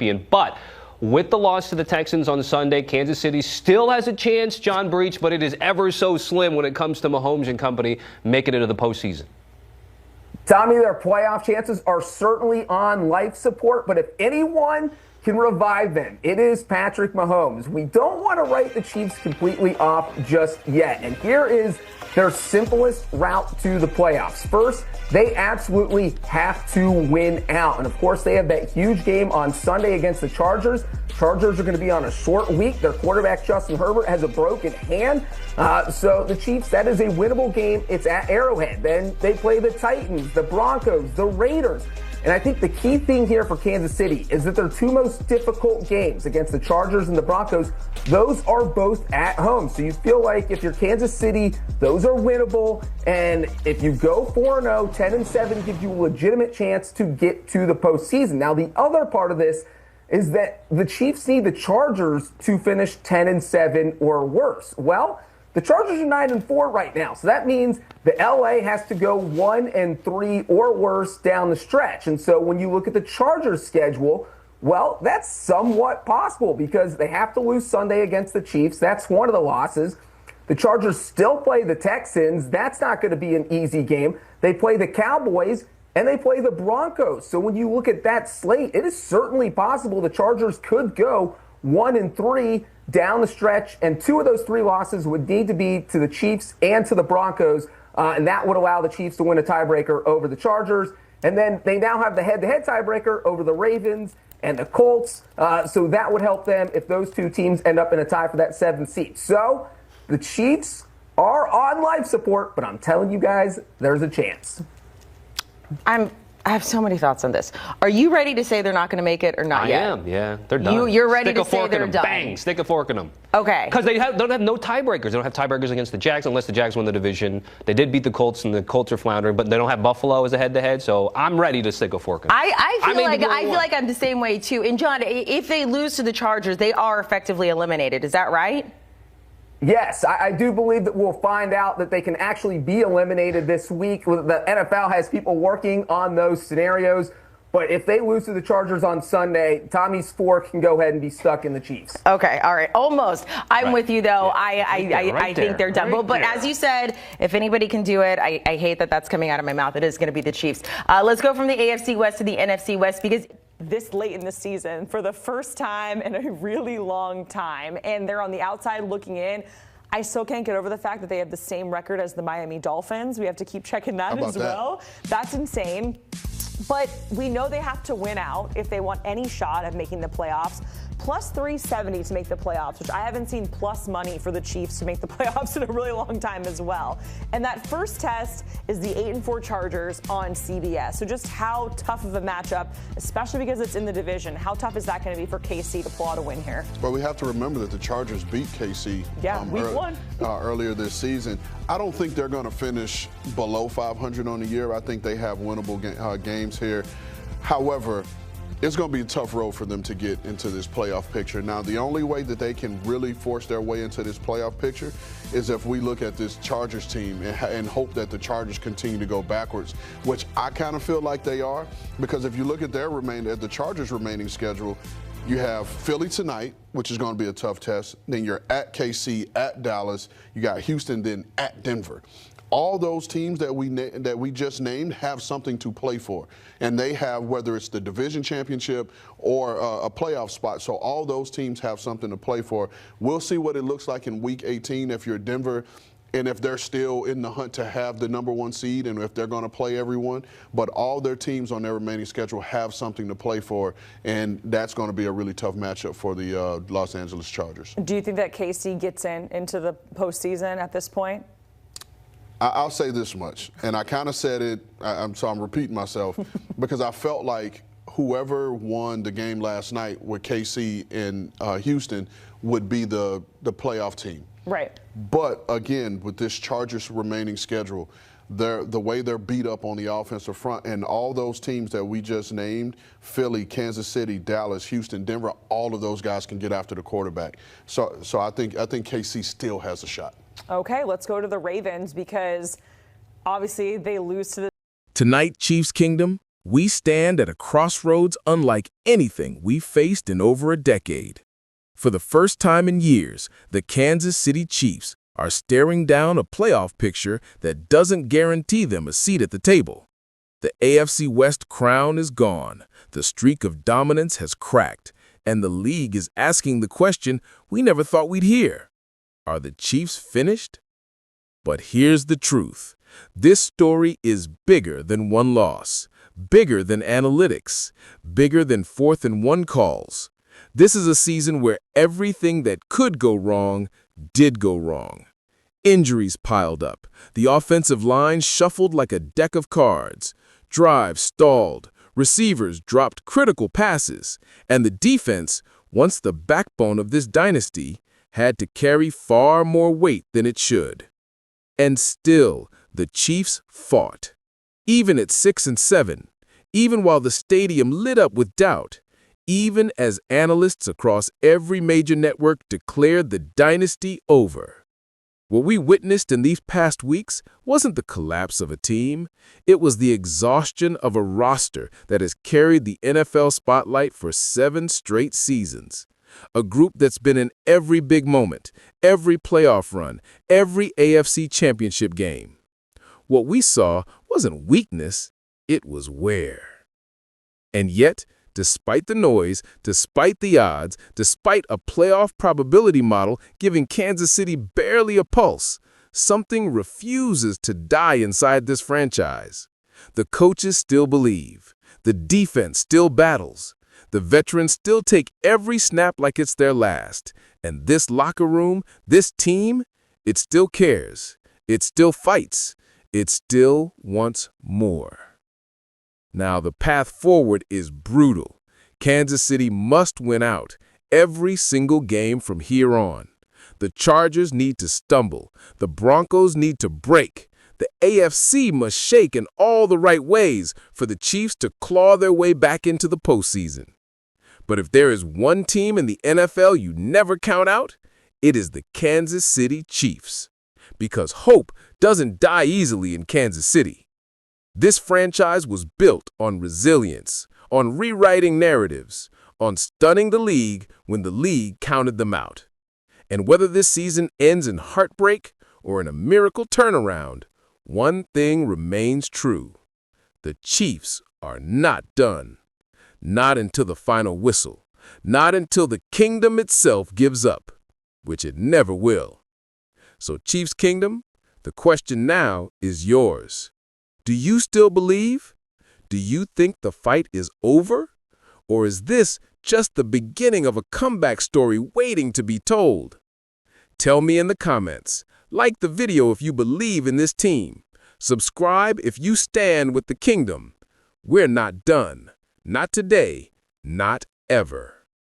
champion. But with the loss to the Texans on Sunday, Kansas City still has a chance, John Breach, but it is ever so slim when it comes to Mahomes and company making it to the postseason. Tommy, their playoff chances are certainly on life support, but if anyone can revive them, it is Patrick Mahomes. We don't want to write the Chiefs completely off just yet, and here is their simplest route to the playoffs. First, they absolutely have to win out. And of course, they have that huge game on Sunday against the Chargers. Chargers are going to be on a short week. Their quarterback, Justin Herbert, has a broken hand. So the Chiefs, that is a winnable game. It's at Arrowhead. Then they play the Titans, the Broncos, the Raiders. And I think the key thing here for Kansas City is that their two most difficult games against the Chargers and the Broncos, those are both at home. So you feel like if you're Kansas City, those are winnable. And if you go 4-0, 10-7 gives you a legitimate chance to get to the postseason. Now, the other part of this is that the Chiefs need the Chargers to finish 10-7 or worse. Well, the Chargers are 9-4 right now, so that means the LA has to go 1-3 or worse down the stretch. And so when you look at the Chargers' schedule, well, that's somewhat possible because they have to lose Sunday against the Chiefs. That's one of the losses. The Chargers still play the Texans. That's not going to be an easy game. They play the Cowboys, and they play the Broncos. So when you look at that slate, it is certainly possible the Chargers could go 1-3 down the stretch, and two of those three losses would need to be to the Chiefs and to the Broncos, and that would allow the Chiefs to win a tiebreaker over the Chargers. And then they now have the head-to-head tiebreaker over the Ravens and the Colts, so that would help them if those two teams end up in a tie for that 7th seed. So the Chiefs are on life support, but I'm telling you guys, there's a chance. I have so many thoughts on this. Are you ready to say they're not going to make it or not yet? I am, yeah. They're done. You're ready to say they're done. Bang, stick a fork in them. Okay. Because they don't have no tiebreakers. They don't have tiebreakers against the Jags unless the Jags win the division. They did beat the Colts, and the Colts are floundering, but they don't have Buffalo as a head-to-head, so I'm ready to stick a fork in them. I feel like I'm the same way, too. And, John, if they lose to the Chargers, they are effectively eliminated. Is that right? Yes, I do believe that we'll find out that they can actually be eliminated this week. The NFL has people working on those scenarios. But if they lose to the Chargers on Sunday, Tommy's fork can go ahead and be stuck in the Chiefs. Okay, all right, almost. I'm with you, though. Yeah. I think they're done. But as you said, if anybody can do it, I hate that that's coming out of my mouth. It is going to be the Chiefs. Let's go from the AFC West to the NFC West because this late in the season for the first time in a really long time, and they're on the outside looking in. I still can't get over the fact that they have the same record as the Miami Dolphins. We have to keep checking that as well. That's insane. But we know they have to win out if they want any shot at making the playoffs. Plus 370 to make the playoffs, which I haven't seen plus money for the Chiefs to make the playoffs in a really long time as well. And that first test is the 8-4 Chargers on CBS. So just how tough of a matchup, especially because it's in the division, how tough is that going to be for KC to pull out a win here? Well, we have to remember that the Chargers beat KC week one. Earlier this season. I don't think they're going to finish below 500 on the year. I think they have winnable games here. However, it's going to be a tough road for them to get into this playoff picture. Now, the only way that they can really force their way into this playoff picture is if we look at this Chargers team and hope that the Chargers continue to go backwards, which I kind of feel like they are, because if you look at the Chargers' remaining schedule, you have Philly tonight, which is going to be a tough test. Then you're at KC, at Dallas. You got Houston, then at Denver. All those teams that we just named have something to play for, and they have, whether it's the division championship or a playoff spot. So all those teams have something to play for. We'll see what it looks like in Week 18 if you're Denver, and if they're still in the hunt to have the #1 seed, and if they're going to play everyone. But all their teams on their remaining schedule have something to play for, and that's going to be a really tough matchup for the Los Angeles Chargers. Do you think that KC gets into the postseason at this point? I'll say this much, and I kind of said it, so I'm repeating myself, because I felt like whoever won the game last night with KC in Houston would be the playoff team. Right. But again, with this Chargers remaining schedule, the way they're beat up on the offensive front, and all those teams that we just named, Philly, Kansas City, Dallas, Houston, Denver, all of those guys can get after the quarterback. So I think KC still has a shot. Okay, let's go to the Ravens because obviously they lose to the Tonight, Chiefs Kingdom, We stand at a crossroads unlike anything we've faced in over a decade. For the first time in years, the Kansas City Chiefs are staring down a playoff picture that doesn't guarantee them a seat at the table. The AFC West crown is gone, the streak of dominance has cracked, and the league is asking the question we never thought we'd hear. Are the Chiefs finished? But here's the truth. This story is bigger than one loss, bigger than analytics, bigger than 4th-and-1 calls. This is a season where everything that could go wrong did go wrong. Injuries piled up, the offensive line shuffled like a deck of cards, drives stalled, receivers dropped critical passes, and the defense, once the backbone of this dynasty, had to carry far more weight than it should. And still, the Chiefs fought. Even at 6-7, even while the stadium lit up with doubt, even as analysts across every major network declared the dynasty over. What we witnessed in these past weeks wasn't the collapse of a team. It was the exhaustion of a roster that has carried the NFL spotlight for 7 straight seasons. A group that's been in every big moment, every playoff run, every AFC championship game. What we saw wasn't weakness, it was wear. And yet, despite the noise, despite the odds, despite a playoff probability model giving Kansas City barely a pulse, something refuses to die inside this franchise. The coaches still believe. The defense still battles. The veterans still take every snap like it's their last. And this locker room, this team, it still cares. It still fights. It still wants more. Now, the path forward is brutal. Kansas City must win out every single game from here on. The Chargers need to stumble. The Broncos need to break. The AFC must shake in all the right ways for the Chiefs to claw their way back into the postseason. But if there is one team in the NFL you never count out, it is the Kansas City Chiefs. Because hope doesn't die easily in Kansas City. This franchise was built on resilience, on rewriting narratives, on stunning the league when the league counted them out. And whether this season ends in heartbreak or in a miracle turnaround, one thing remains true. The Chiefs are not done. Not until the final whistle. Not until the kingdom itself gives up, which it never will. So Chiefs Kingdom, the question now is yours. Do you still believe? Do you think the fight is over? Or is this just the beginning of a comeback story waiting to be told? Tell me in the comments. Like the video if you believe in this team. Subscribe if you stand with the kingdom. We're not done. Not today. Not ever.